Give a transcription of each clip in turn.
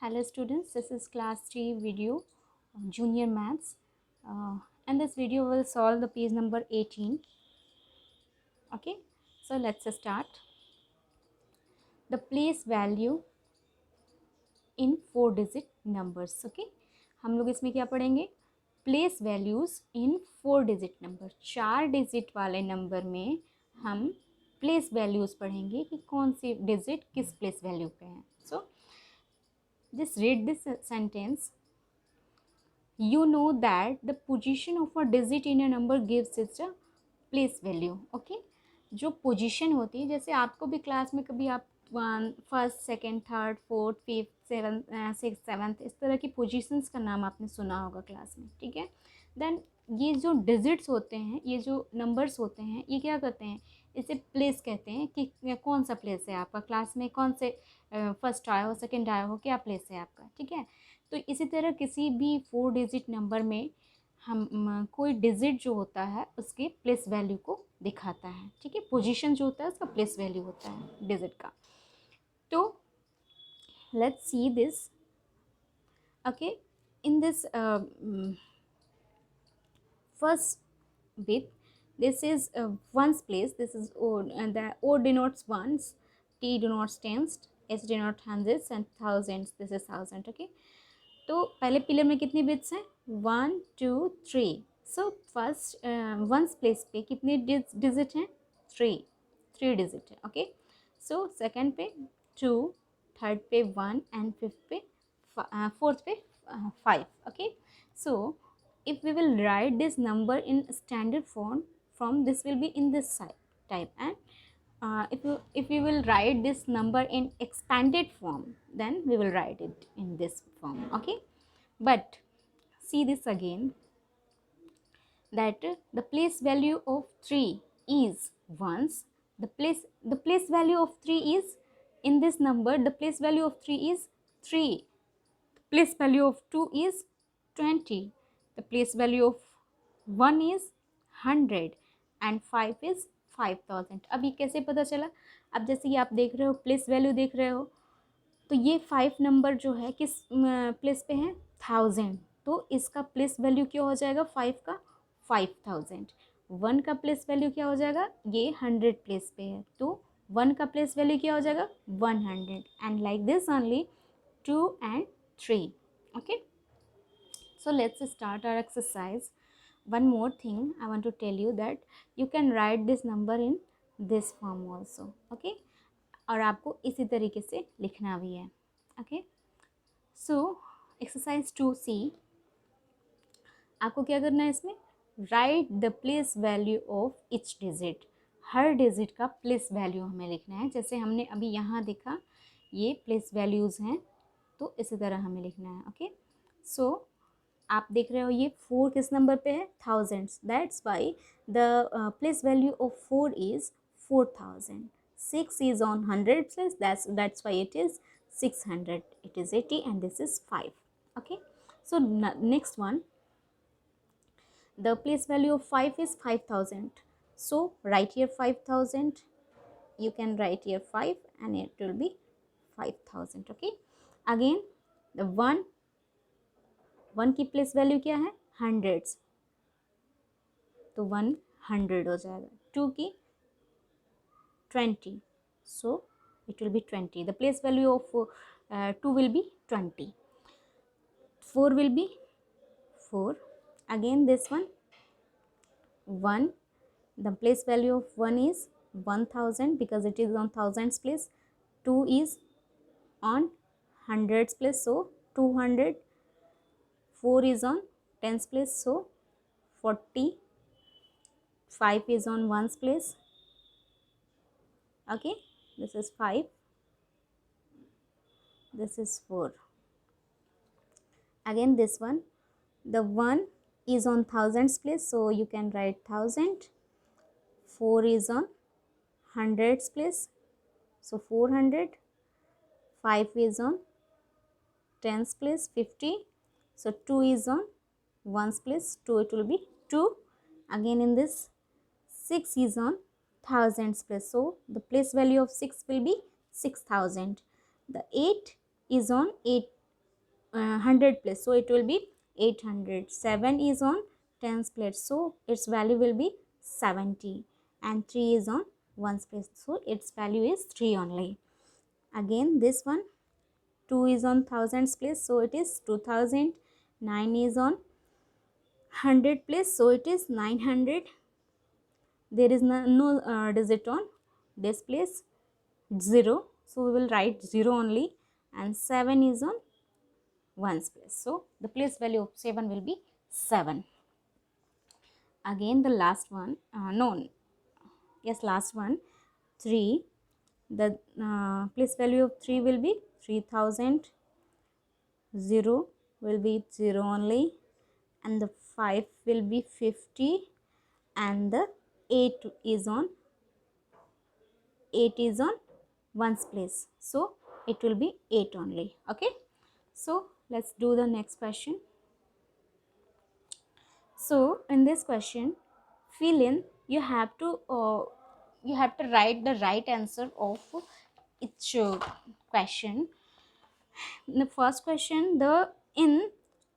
Hello students, this is class 3 video junior maths and this video will solve the page number 18. Okay, so let's start. The place value in 4 digit numbers. Okay, हम लोग इसमें क्या पढ़ेंगे? Place values इन 4 digit number, 4 digit वाले number में हम place values पढ़ेंगे कि कौन सी डिजिट किस प्लेस वैल्यू पे है. सो just read this sentence. You know that the position of a digit in a number gives its a place value. Okay, जो पोजीशन होती है, जैसे आपको भी क्लास में कभी आप first second third fourth fifth seven six seventh इस तरह की पोजीशंस का नाम आपने सुना होगा क्लास में. ठीक है, देन ये जो डिजिट्स होते हैं, ये जो नंबर्स होते हैं, ये क्या करते हैं? इसे प्लेस कहते हैं कि कौन सा प्लेस है आपका क्लास में, कौन से फर्स्ट आया हो, सेकंड आया हो, क्या प्लेस है आपका. ठीक है, तो इसी तरह किसी भी 4 डिजिट नंबर में हम कोई डिजिट जो होता है उसके प्लेस वैल्यू को दिखाता है. ठीक है, पोजीशन जो होता है उसका प्लेस वैल्यू होता है डिजिट का. तो let's see this. Okay, in this first bit, this is ones place, this is O, and the O denotes ones, T denotes tens, S denotes hundreds and thousands, this is thousand. Okay, तो पहले pillar में कितनी bits हैं? 1 2 3. So first ones place पे कितने digit हैं? 3 digit है. Okay, so second पे 2, थर्ड पे 1 एंड फिफ्थ पे फोर्थ पे 5. Okay, so if we will write this number in standard form this will be in this type, and if we will write this number in expanded form then we will write it in this form. Okay, but see this again, that the place value of 3 is ones. The place value of 3 is in this number, the place value of 3 is 3. The place value of 2 is 20. The place value of 1 is 100 and 5 is 5000. अब ये कैसे पता चला? अब जैसे ये आप देख रहे हो, प्लेस वैल्यू देख रहे हो, तो ये 5 नंबर जो है किस प्लेस पे है? 1000. तो इसका प्लेस वैल्यू क्या हो जाएगा? 5 का 5000. 1 का प्लेस वैल्यू क्या हो जाएगा? ये 100 प्लेस पे है, तो 1 का प्लेस वैल्यू क्या हो जाएगा? 100. And like this only 2 and 3. Okay, so let's start our exercise. One more thing I want to tell you, that you can write this number in this form also. Okay, और आपको इसी तरीके से लिखना भी है. Okay, so exercise 2C, आपको क्या करना है इसमें? Right the place value of each digit. Her digit का प्लेस वैल्यू हमें लिखना है. जैसे हमने अभी यहाँ देखा ये प्लेस वैल्यूज़ हैं, तो इसी तरह हमें लिखना है. ओके, सो आप देख रहे हो ये 4 किस नंबर पे है? Thousands. That's why the place value of 4 is 4000. 6 is on 100 place, that's why it is 600. It is 80 and this is 5. Okay, so next one, the place value of 5 is 5000. So write here 5000. You can write here 5 and it will be 5000. Okay, again the 1 की place value क्या है? Hundreds, तो 100 हो जाएगा. 2 की 20, so it will be 20. The place value of 2 will be 20. 4 will be 4. Again this one 1, the place value of 1 is 1000 because it is on thousands place. 2 is on hundreds place, so 200. 4 is on tens place, so 40. 5 is on ones place. Okay, this is 5, this is 4. Again this one, the 1 is on thousands place, so you can write 1000. 4 is on hundreds place, so 400. 5 is on tens place, 50. So 2 is on ones place, 2, it will be 2. Again in this 6 is on thousands place, so the place value of 6 will be 6000. The 8 is on hundred place, so it will be 800. 7 is on tens place, so its value will be 70. And 3 is on ones place, so its value is 3 only. Again this one, 2 is on thousands place, so it is 2000. 9 is on hundred place, so it is 900. There is no digit on this place, 0, so we will write 0 only. And 7 is on ones place, so the place value of 7 will be 7. Again the last one, no, yes, last one, 3. The place value of 3 will be 3000. 0 will be 0 only, and the 5 will be 50, and the 8 is on ones place, so it will be 8 only. Okay, so let's do the next question. So in this question, fill in, you have to write the right answer of each question. In the first question, the in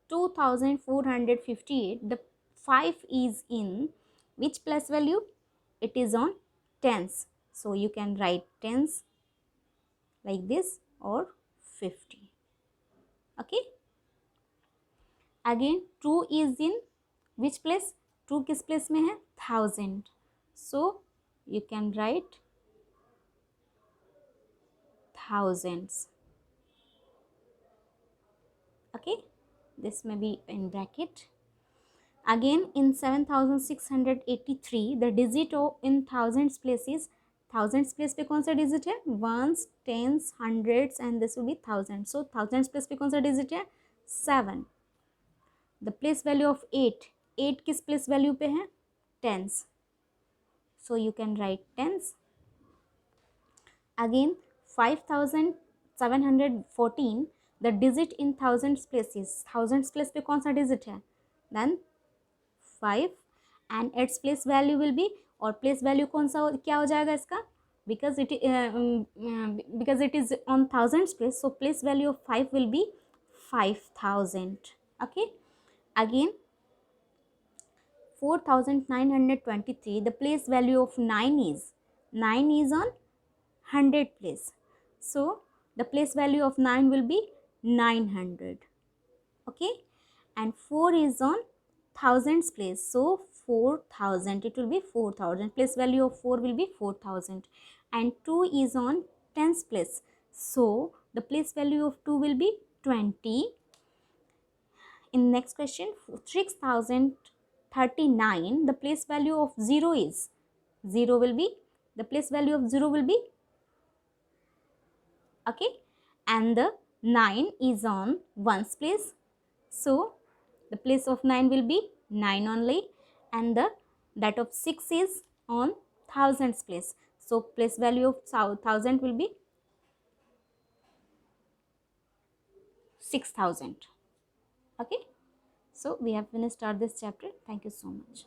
2458, the 5 is in which place value? It is on tens, so you can write tens like this or 50. Okay, again 2 is in which place? 2 किस place में है? 1000, so you can write thousands. Okay, this may be in bracket. Again in 7683, the digit in thousands place is, thousands place पे कौन सा digit है? ones, tens, hundreds, and this will be thousands. So thousands place पे कौन सा digit है? 7. The place value of 8, 8 किस place value पे है? tens, so you can write tens. Again 5714, the digit in thousands place is, thousands place पे कौन सा digit है? Then 5, and its place value will be, और place value कौन सा क्या हो जाएगा इसका? because it is on thousands place, so place value of 5 will be 5000. Okay, again 4923, the place value of 9 is on 100 place, so the place value of 9 will be 900. Okay, and 4 is on thousands place, so 4000, it will be 4000. Place value of 4 will be 4000. And 2 is on tens place, so the place value of 2 will be 20. In next question, 6039, the place value of 0 is, 0 will be, the place value of 0 will be, okay, and the 9 is on ones place, so the place of 9 will be 9 only, and the that of 6 is on thousands place, so place value of 1000 will be 6000. Okay, so we have finished this chapter. Thank you so much.